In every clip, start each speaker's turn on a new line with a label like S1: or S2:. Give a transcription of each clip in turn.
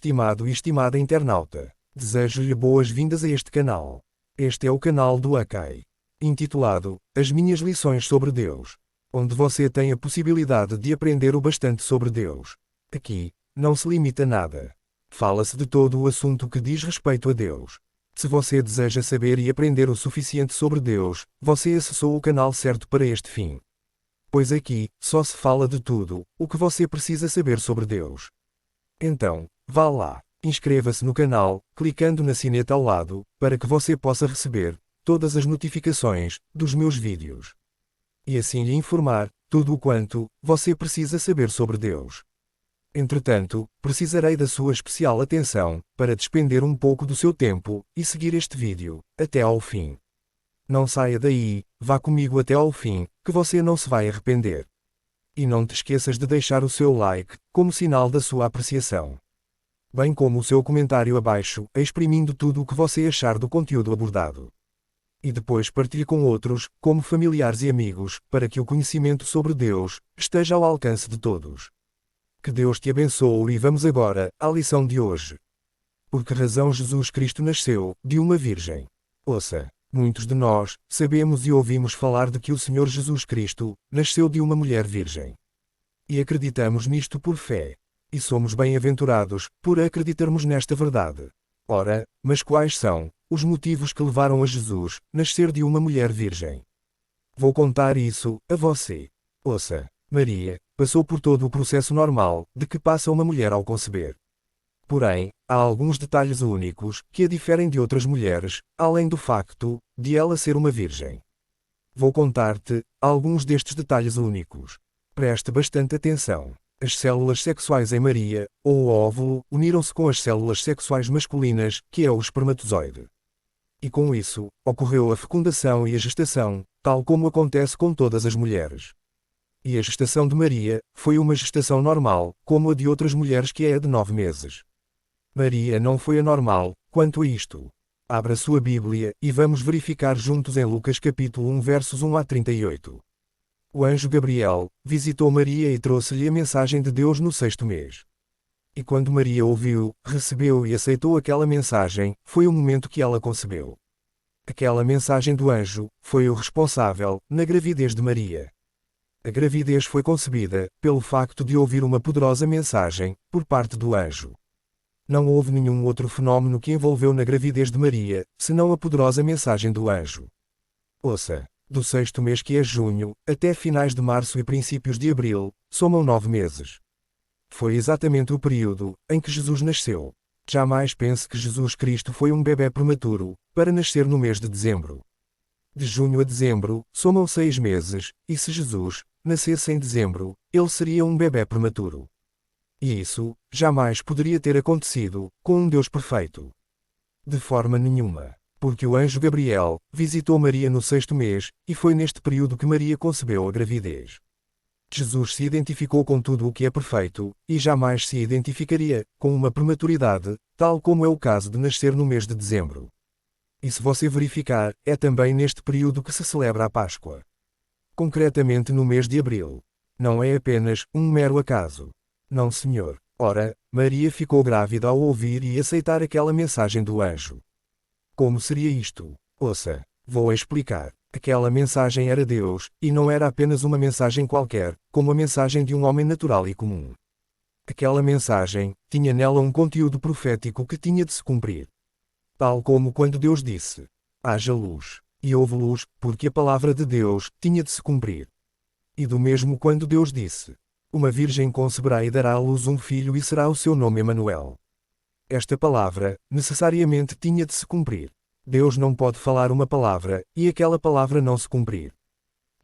S1: estimado e estimada internauta. Desejo-lhe boas-vindas a este canal. Este é o canal do Akai, intitulado As Minhas Lições sobre Deus, onde você tem a possibilidade de aprender o bastante sobre Deus. Aqui, não se limita a nada. Fala-se de todo o assunto que diz respeito a Deus. Se você deseja saber e aprender o suficiente sobre Deus, você acessou o canal certo para este fim. Pois aqui, só se fala de tudo o que você precisa saber sobre Deus. Então, vá lá, inscreva-se no canal, clicando na sineta ao lado, para que você possa receber todas as notificações dos meus vídeos. E assim lhe informar tudo o quanto você precisa saber sobre Deus. Entretanto, precisarei da sua especial atenção para despender um pouco do seu tempo e seguir este vídeo até ao fim. Não saia daí, vá comigo até ao fim, que você não se vai arrepender. E não te esqueças de deixar o seu like, como sinal da sua apreciação. Bem como o seu comentário abaixo, exprimindo tudo o que você achar do conteúdo abordado. E depois partilhe com outros, como familiares e amigos, para que o conhecimento sobre Deus esteja ao alcance de todos. Que Deus te abençoe e vamos agora à lição de hoje. Por que razão Jesus Cristo nasceu de uma virgem? Ouça. Muitos de nós sabemos e ouvimos falar de que o Senhor Jesus Cristo nasceu de uma mulher virgem. E acreditamos nisto por fé. E somos bem-aventurados por acreditarmos nesta verdade. Ora, mas quais são os motivos que levaram a Jesus nascer de uma mulher virgem? Vou contar isso a você. Ouça. Maria passou por todo o processo normal de que passa uma mulher ao conceber. Porém, há alguns detalhes únicos que a diferem de outras mulheres, além do facto de ela ser uma virgem. Vou contar-te alguns destes detalhes únicos. Preste bastante atenção. As células sexuais em Maria, ou o óvulo, uniram-se com as células sexuais masculinas, que é o espermatozoide. E com isso, ocorreu a fecundação e a gestação, tal como acontece com todas as mulheres. E a gestação de Maria foi uma gestação normal, como a de outras mulheres, que é a de 9 meses. Maria não foi anormal quanto a isto. Abra sua Bíblia e vamos verificar juntos em Lucas capítulo 1 versos 1 a 38. O anjo Gabriel visitou Maria e trouxe-lhe a mensagem de Deus no 6º mês. E quando Maria ouviu, recebeu e aceitou aquela mensagem, foi o momento que ela concebeu. Aquela mensagem do anjo foi o responsável na gravidez de Maria. A gravidez foi concebida pelo facto de ouvir uma poderosa mensagem por parte do anjo. Não houve nenhum outro fenômeno que envolveu na gravidez de Maria, senão a poderosa mensagem do anjo. Ouça, do 6º mês, que é junho, até finais de março e princípios de abril, somam 9 meses. Foi exatamente o período em que Jesus nasceu. Jamais pense que Jesus Cristo foi um bebê prematuro, para nascer no mês de dezembro. De junho a dezembro, somam 6 meses, e se Jesus nascesse em dezembro, ele seria um bebê prematuro. E isso jamais poderia ter acontecido com um Deus perfeito. De forma nenhuma. Porque o anjo Gabriel visitou Maria no 6º mês, e foi neste período que Maria concebeu a gravidez. Jesus se identificou com tudo o que é perfeito, e jamais se identificaria com uma prematuridade, tal como é o caso de nascer no mês de dezembro. E se você verificar, é também neste período que se celebra a Páscoa. Concretamente no mês de abril. Não é apenas um mero acaso. Não, senhor. Ora, Maria ficou grávida ao ouvir e aceitar aquela mensagem do anjo. Como seria isto? Ouça, vou explicar. Aquela mensagem era Deus, e não era apenas uma mensagem qualquer, como a mensagem de um homem natural e comum. Aquela mensagem tinha nela um conteúdo profético que tinha de se cumprir. Tal como quando Deus disse: haja luz, e houve luz, porque a palavra de Deus tinha de se cumprir. E do mesmo quando Deus disse: uma virgem conceberá e dará à luz um filho e será o seu nome Emanuel. Esta palavra, necessariamente tinha de se cumprir. Deus não pode falar uma palavra, e aquela palavra não se cumprir.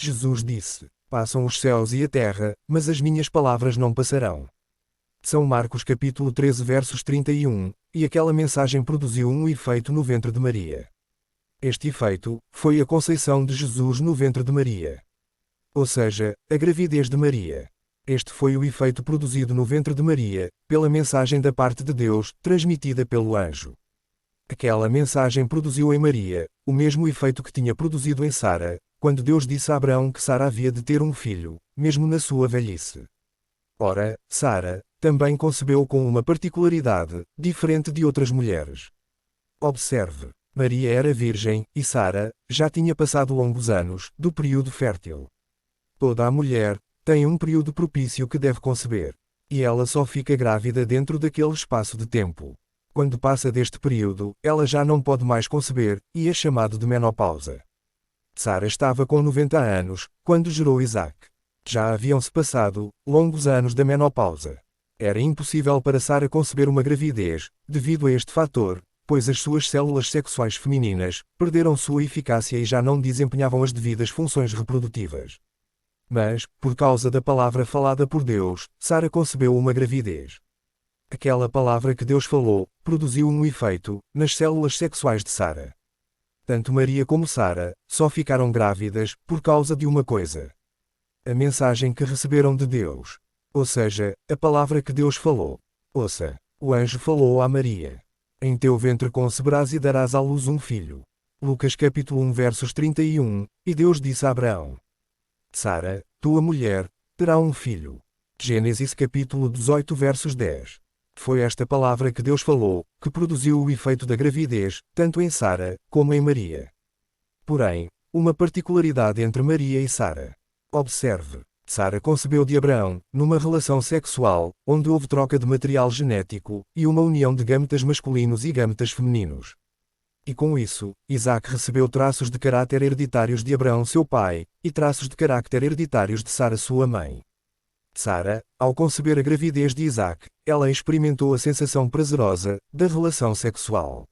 S1: Jesus disse: passam os céus e a terra, mas as minhas palavras não passarão. São Marcos capítulo 13 versos 31, e aquela mensagem produziu um efeito no ventre de Maria. Este efeito foi a conceição de Jesus no ventre de Maria. Ou seja, a gravidez de Maria. Este foi o efeito produzido no ventre de Maria, pela mensagem da parte de Deus, transmitida pelo anjo. Aquela mensagem produziu em Maria o mesmo efeito que tinha produzido em Sara, quando Deus disse a Abraão que Sara havia de ter um filho, mesmo na sua velhice. Ora, Sara também concebeu com uma particularidade, diferente de outras mulheres. Observe. Maria era virgem, e Sara, já tinha passado longos anos, do período fértil. Toda a mulher, tem um período propício que deve conceber. E ela só fica grávida dentro daquele espaço de tempo. Quando passa deste período, ela já não pode mais conceber, e é chamado de menopausa. Sara estava com 90 anos, quando gerou Isaac. Já haviam-se passado, longos anos da menopausa. Era impossível para Sara conceber uma gravidez, devido a este fator, pois as suas células sexuais femininas perderam sua eficácia e já não desempenhavam as devidas funções reprodutivas. Mas, por causa da palavra falada por Deus, Sara concebeu uma gravidez. Aquela palavra que Deus falou, produziu um efeito, nas células sexuais de Sara. Tanto Maria como Sara, só ficaram grávidas, por causa de uma coisa. A mensagem que receberam de Deus. Ou seja, a palavra que Deus falou. Ouça, o anjo falou a Maria. Em teu ventre conceberás e darás à luz um filho. Lucas capítulo 1 versos 31, e Deus disse a Abraão. Sara, tua mulher, terá um filho. Gênesis capítulo 18 versos 10. Foi esta palavra que Deus falou, que produziu o efeito da gravidez, tanto em Sara, como em Maria. Porém, uma particularidade entre Maria e Sara. Observe. Sara concebeu de Abraão, numa relação sexual, onde houve troca de material genético, e uma união de gametas masculinos e gametas femininos. E com isso, Isaac recebeu traços de caráter hereditários de Abraão seu pai, e traços de caráter hereditários de Sara sua mãe. Sara, ao conceber a gravidez de Isaac, ela experimentou a sensação prazerosa, da relação sexual.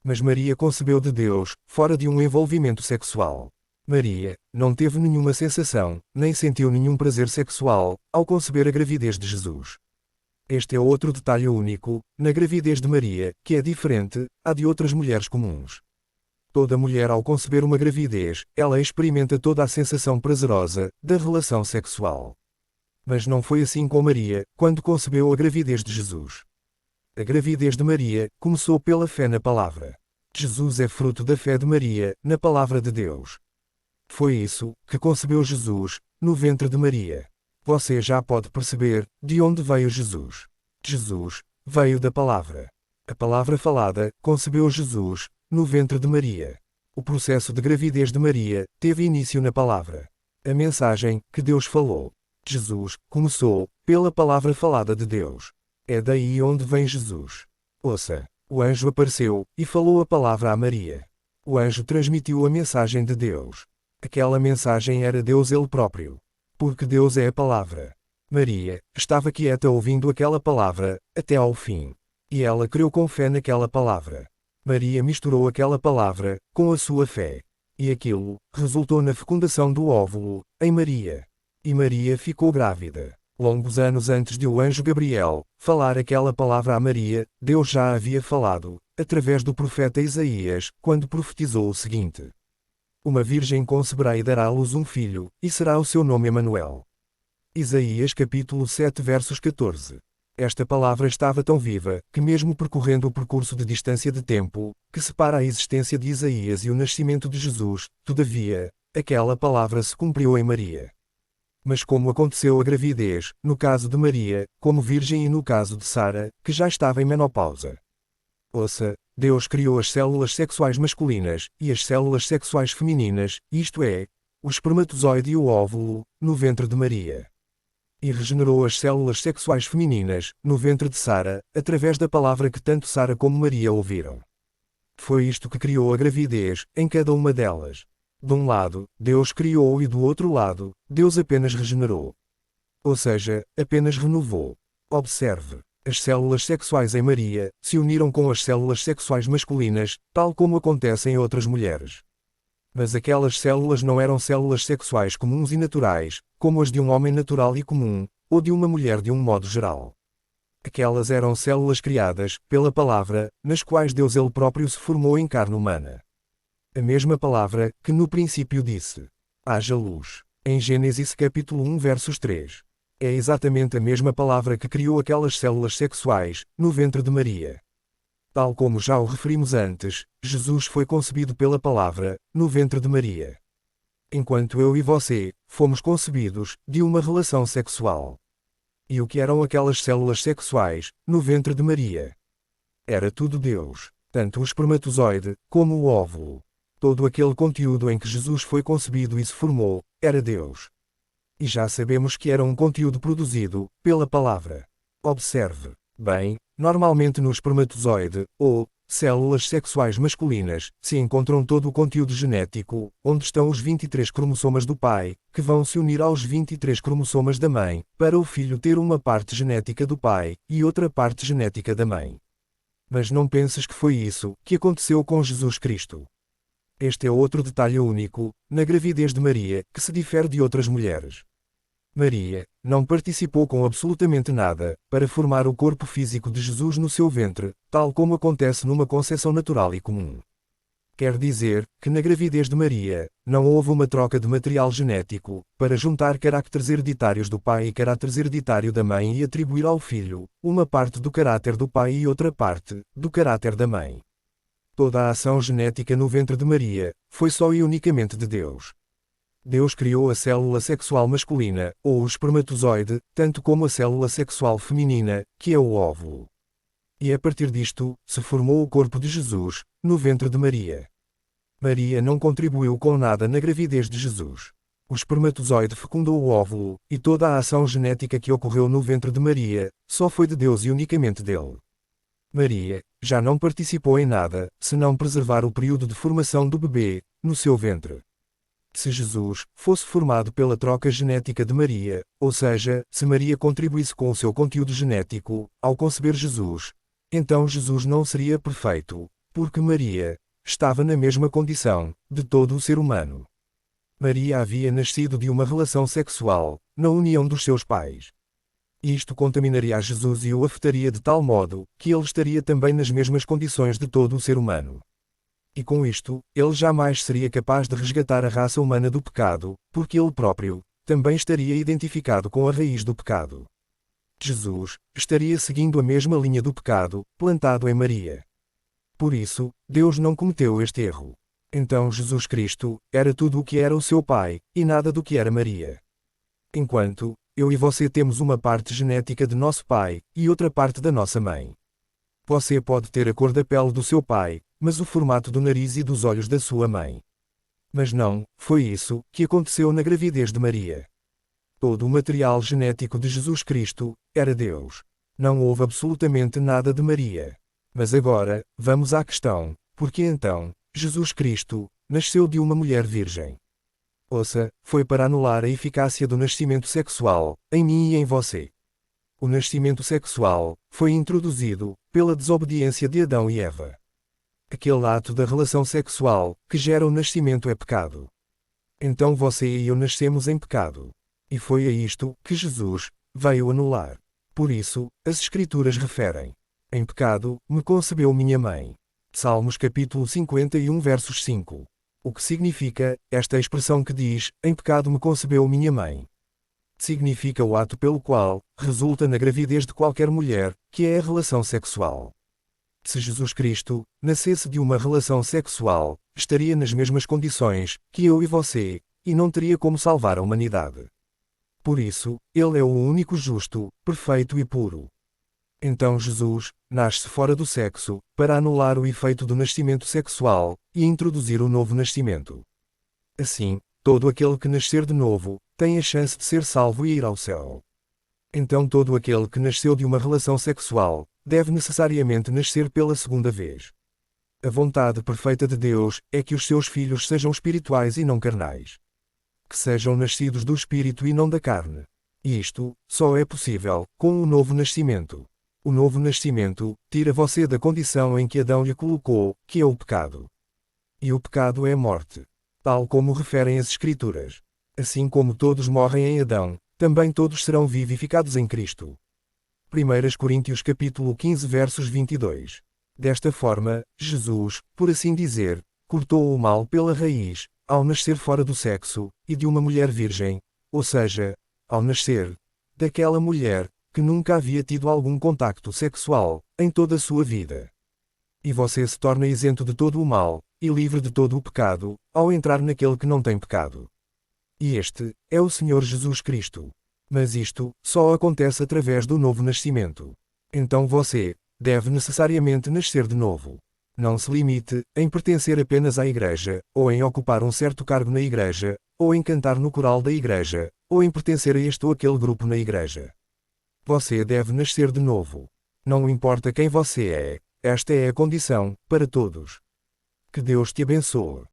S1: Mas Maria concebeu de Deus, fora de um envolvimento sexual. Maria, não teve nenhuma sensação, nem sentiu nenhum prazer sexual, ao conceber a gravidez de Jesus. Este é outro detalhe único, na gravidez de Maria, que é diferente, à de outras mulheres comuns. Toda mulher ao conceber uma gravidez, ela experimenta toda a sensação prazerosa, da relação sexual. Mas não foi assim com Maria, quando concebeu a gravidez de Jesus. A gravidez de Maria, começou pela fé na palavra. Jesus é fruto da fé de Maria, na palavra de Deus. Foi isso, que concebeu Jesus, no ventre de Maria. Você já pode perceber, de onde veio Jesus. Jesus, veio da palavra. A palavra falada, concebeu Jesus, no ventre de Maria. O processo de gravidez de Maria, teve início na palavra. A mensagem, que Deus falou. Jesus, começou, pela palavra falada de Deus. É daí onde vem Jesus. Ouça, o anjo apareceu, e falou a palavra a Maria. O anjo transmitiu a mensagem de Deus. Aquela mensagem era Deus ele próprio. Porque Deus é a palavra. Maria, estava quieta ouvindo aquela palavra, até ao fim. E ela creu com fé naquela palavra. Maria misturou aquela palavra, com a sua fé. E aquilo, resultou na fecundação do óvulo, em Maria. E Maria ficou grávida. Longos anos antes de o anjo Gabriel falar aquela palavra a Maria, Deus já havia falado, através do profeta Isaías, quando profetizou o seguinte. Uma virgem conceberá e dará à luz um filho, e será o seu nome Emanuel. Isaías capítulo 7 versos 14. Esta palavra estava tão viva, que mesmo percorrendo o percurso de distância de tempo, que separa a existência de Isaías e o nascimento de Jesus, todavia, aquela palavra se cumpriu em Maria. Mas como aconteceu a gravidez, no caso de Maria, como virgem e no caso de Sara, que já estava em menopausa. Ouça, Deus criou as células sexuais masculinas, e as células sexuais femininas, isto é, o espermatozoide e o óvulo, no ventre de Maria. E regenerou as células sexuais femininas, no ventre de Sara, através da palavra que tanto Sara como Maria ouviram. Foi isto que criou a gravidez, em cada uma delas. De um lado, Deus criou e do outro lado, Deus apenas regenerou. Ou seja, apenas renovou. Observe. As células sexuais em Maria se uniram com as células sexuais masculinas, tal como acontece em outras mulheres. Mas aquelas células não eram células sexuais comuns e naturais, como as de um homem natural e comum, ou de uma mulher de um modo geral. Aquelas eram células criadas, pela palavra, nas quais Deus ele próprio se formou em carne humana. A mesma palavra, que no princípio disse: haja luz. Em Gênesis capítulo 1 versos 3. É exatamente a mesma palavra que criou aquelas células sexuais, no ventre de Maria. Tal como já o referimos antes, Jesus foi concebido pela palavra, no ventre de Maria. Enquanto eu e você, fomos concebidos, de uma relação sexual. E o que eram aquelas células sexuais, no ventre de Maria? Era tudo Deus, tanto o espermatozoide, como o óvulo. Todo aquele conteúdo em que Jesus foi concebido e se formou, era Deus. E já sabemos que era um conteúdo produzido, pela palavra. Observe, bem, normalmente no espermatozoide, ou células sexuais masculinas, se encontram todo o conteúdo genético, onde estão os 23 cromossomas do pai, que vão se unir aos 23 cromossomas da mãe, para o filho ter uma parte genética do pai, e outra parte genética da mãe. Mas não penses que foi isso que aconteceu com Jesus Cristo. Este é outro detalhe único, na gravidez de Maria, que se difere de outras mulheres. Maria não participou com absolutamente nada para formar o corpo físico de Jesus no seu ventre, tal como acontece numa conceção natural e comum. Quer dizer que na gravidez de Maria não houve uma troca de material genético para juntar caracteres hereditários do pai e caracteres hereditário da mãe e atribuir ao filho uma parte do caráter do pai e outra parte do caráter da mãe. Toda a ação genética no ventre de Maria foi só e unicamente de Deus. Deus criou a célula sexual masculina, ou o espermatozoide, tanto como a célula sexual feminina, que é o óvulo. E a partir disto, se formou o corpo de Jesus, no ventre de Maria. Maria não contribuiu com nada na gravidez de Jesus. O espermatozoide fecundou o óvulo, e toda a ação genética que ocorreu no ventre de Maria, só foi de Deus e unicamente dele. Maria já não participou em nada, senão preservar o período de formação do bebê, no seu ventre. Se Jesus fosse formado pela troca genética de Maria, ou seja, se Maria contribuísse com o seu conteúdo genético, ao conceber Jesus, então Jesus não seria perfeito, porque Maria estava na mesma condição de todo o ser humano. Maria havia nascido de uma relação sexual, na união dos seus pais. Isto contaminaria a Jesus e o afetaria de tal modo que ele estaria também nas mesmas condições de todo o ser humano. E com isto, ele jamais seria capaz de resgatar a raça humana do pecado, porque ele próprio também estaria identificado com a raiz do pecado. Jesus estaria seguindo a mesma linha do pecado, plantado em Maria. Por isso, Deus não cometeu este erro. Então Jesus Cristo era tudo o que era o seu pai, e nada do que era Maria. Enquanto eu e você temos uma parte genética de nosso pai, e outra parte da nossa mãe. Você pode ter a cor da pele do seu pai, mas o formato do nariz e dos olhos da sua mãe. Mas não foi isso que aconteceu na gravidez de Maria. Todo o material genético de Jesus Cristo era Deus. Não houve absolutamente nada de Maria. Mas agora, vamos à questão: por que então Jesus Cristo nasceu de uma mulher virgem? Ouça, foi para anular a eficácia do nascimento sexual, em mim e em você. O nascimento sexual foi introduzido pela desobediência de Adão e Eva. Aquele ato da relação sexual que gera o nascimento é pecado. Então você e eu nascemos em pecado. E foi a isto que Jesus veio anular. Por isso, as Escrituras referem: em pecado me concebeu minha mãe. Salmos capítulo 51 versos 5. O que significa esta expressão que diz: em pecado me concebeu minha mãe? Significa o ato pelo qual resulta na gravidez de qualquer mulher, que é a relação sexual. Se Jesus Cristo nascesse de uma relação sexual, estaria nas mesmas condições que eu e você, e não teria como salvar a humanidade. Por isso, ele é o único justo, perfeito e puro. Então Jesus nasce fora do sexo, para anular o efeito do nascimento sexual, e introduzir o novo nascimento. Assim, todo aquele que nascer de novo, tem a chance de ser salvo e ir ao céu. Então todo aquele que nasceu de uma relação sexual, deve necessariamente nascer pela segunda vez. A vontade perfeita de Deus é que os seus filhos sejam espirituais e não carnais. Que sejam nascidos do Espírito e não da carne. E isto só é possível com o novo nascimento. O novo nascimento tira você da condição em que Adão lhe colocou, que é o pecado. E o pecado é a morte. Tal como referem as Escrituras. Assim como todos morrem em Adão, também todos serão vivificados em Cristo. 1 Coríntios capítulo 15 versos 22. Desta forma, Jesus, por assim dizer, cortou o mal pela raiz, ao nascer fora do sexo, e de uma mulher virgem, ou seja, ao nascer daquela mulher que nunca havia tido algum contacto sexual em toda a sua vida. E você se torna isento de todo o mal, e livre de todo o pecado, ao entrar naquele que não tem pecado. E este é o Senhor Jesus Cristo. Mas isto só acontece através do novo nascimento. Então você deve necessariamente nascer de novo. Não se limite em pertencer apenas à igreja, ou em ocupar um certo cargo na igreja, ou em cantar no coral da igreja, ou em pertencer a este ou aquele grupo na igreja. Você deve nascer de novo. Não importa quem você é, esta é a condição para todos. Que Deus te abençoe.